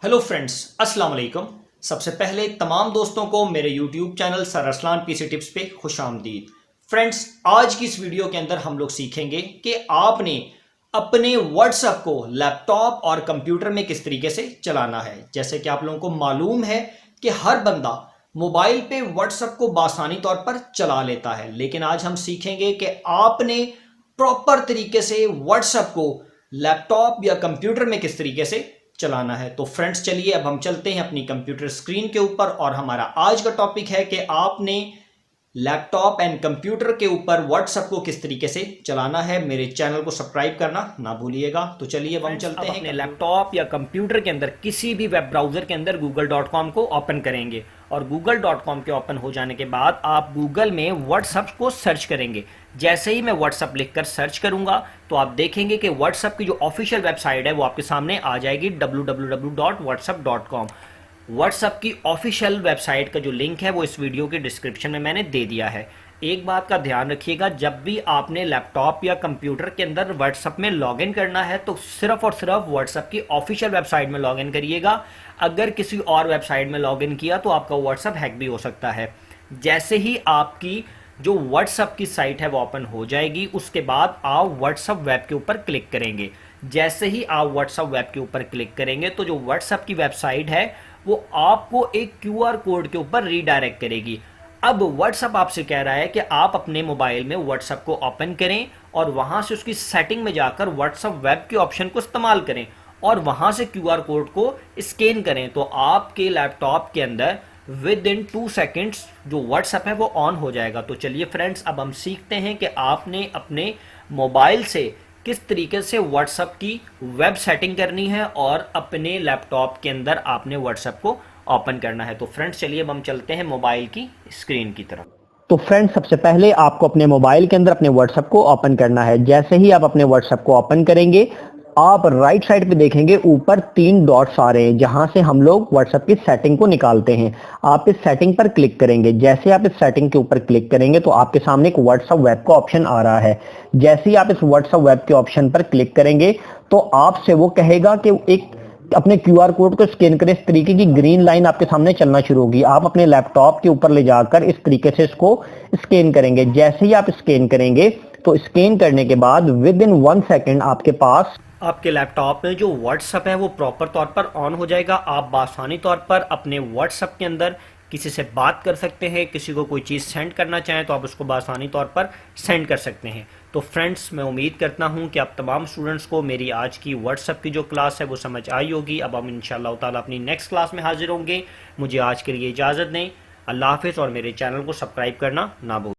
Hello friends, अस्सलाम वालेकुम। सबसे पहले तमाम दोस्तों को मेरे YouTube channel sir Arsalan PC tips पे खुश आमदीद। फ्रेंड्स, आज की इस वीडियो के अंदर हम लोग सीखेंगे कि आपने अपने व्हाट्सएप को लैपटॉप और कंप्यूटर में किस तरीके से चलाना है। जैसे कि आप लोगों को मालूम है कि हर बंदा मोबाइल पे व्हाट्सएप को बासानी तौर पर चला लेता है, लेकिन आज हम सीखेंगे कि आपने प्रॉपर तरीके से व्हाट्सएप को लैपटॉप या कंप्यूटर में किस तरीके से चलाना है। तो फ्रेंड्स, चलिए अब हम चलते हैं अपनी कंप्यूटर स्क्रीन के ऊपर और हमारा आज का टॉपिक है कि आपने लैपटॉप एंड कंप्यूटर के ऊपर व्हाट्सएप को किस तरीके से चलाना है। मेरे चैनल को सब्सक्राइब करना ना भूलिएगा। तो चलिए अब हम चलते हैं अपने लैपटॉप या कंप्यूटर के अंदर किसी भी वेब ब्राउजर के अंदर google.com को ओपन करेंगे और google.com के ओपन हो जाने के बाद आप गूगल में व्हाट्सएप को सर्च करेंगे। जैसे ही मैं व्हाट्सएप लिखकर सर्च करूंगा तो आप देखेंगे कि व्हाट्सएप की जो ऑफिशियल वेबसाइट है वो आपके सामने आ जाएगी www.whatsapp.com। व्हाट्सएप की ऑफिशियल वेबसाइट का जो लिंक है वो इस वीडियो के डिस्क्रिप्शन में मैंने दे दिया है। एक बात का ध्यान रखिएगा, जब भी आपने लैपटॉप या कंप्यूटर के अंदर व्हाट्सएप में लॉगिन करना है तो सिर्फ और सिर्फ व्हाट्सएप की ऑफिशियल वेबसाइट में लॉगिन करिएगा। अगर किसी और वेबसाइट में लॉगिन किया तो आपका व्हाट्सएप हैक भी हो सकता है। जैसे ही आपकी जो व्हाट्सएप की साइट है वो ओपन हो जाएगी, उसके बाद आप व्हाट्सएप वेब के ऊपर क्लिक करेंगे। जैसे ही आप व्हाट्सएप वेब के ऊपर क्लिक करेंगे तो जो व्हाट्सएप की वेबसाइट है वो आपको एक क्यूआर कोड के ऊपर रीडायरेक्ट करेगी। अब व्हाट्सएप आपसे कह रहा है कि आप अपने मोबाइल में व्हाट्सएप को ओपन करें और वहां से उसकी सेटिंग में जाकर व्हाट्सएप वेब के ऑप्शन को इस्तेमाल करें और वहां से क्यूआर कोड को स्कैन करें तो आपके लैपटॉप के अंदर विद इन 2 सेकेंड्स जो व्हाट्सएप है वो ऑन हो जाएगा। तो चलिए फ्रेंड्स, अब हम सीखते हैं कि आपने अपने मोबाइल से किस तरीके से व्हाट्सएप की वेब सेटिंग करनी है और अपने लैपटॉप के अंदर आपने व्हाट्सएप को ओपन करना है। तो फ्रेंड्स, चलिए अब हम चलते हैं मोबाइल की स्क्रीन की तरफ। तो फ्रेंड्स, सबसे पहले आपको अपने मोबाइल के अंदर अपने व्हाट्सएप को ओपन करना है। जैसे ही आप अपने व्हाट्सएप को ओपन करेंगे, आप राइट साइड पे देखेंगे ऊपर 3 डॉट्स आ रहे हैं जहां से हम लोग व्हाट्सएप की सेटिंग को निकालते हैं। आप इस सेटिंग पर क्लिक करेंगे। जैसे आप इस सेटिंग के ऊपर क्लिक करेंगे तो आपके सामने एक व्हाट्सएप वेब का ऑप्शन आ रहा है। जैसे ही आप इस व्हाट्सएप वेब के ऑप्शन पर क्लिक करेंगे तो आपसे वो कहेगा कि एक अपने क्यूआर कोड को स्कैन करें। इस तरीके की ग्रीन लाइन आपके सामने चलना शुरू होगी। आप अपने लैपटॉप के ऊपर ले जाकर इस तरीके से इसको स्कैन करेंगे। जैसे ही आप स्कैन करेंगे तो स्कैन करने के बाद विद इन 1 सेकेंड आपके पास आपके लैपटॉप में जो व्हाट्सएप है वो प्रॉपर तौर पर ऑन हो जाएगा। आप बासानी तौर पर अपने व्हाट्सएप के अंदर किसी से बात कर सकते हैं। किसी को कोई चीज़ सेंड करना चाहें तो आप उसको बासानी तौर पर सेंड कर सकते हैं। तो फ्रेंड्स, मैं उम्मीद करता हूं कि आप तमाम स्टूडेंट्स को मेरी आज की व्हाट्सएप की जो क्लास है वो समझ आई होगी। अब हम इंशाअल्लाह ताला अपनी नेक्स्ट क्लास में हाजिर होंगे। मुझे आज के लिए इजाज़त दें। अल्लाह हाफिज़ और मेरे चैनल को सब्सक्राइब करना ना भूलें।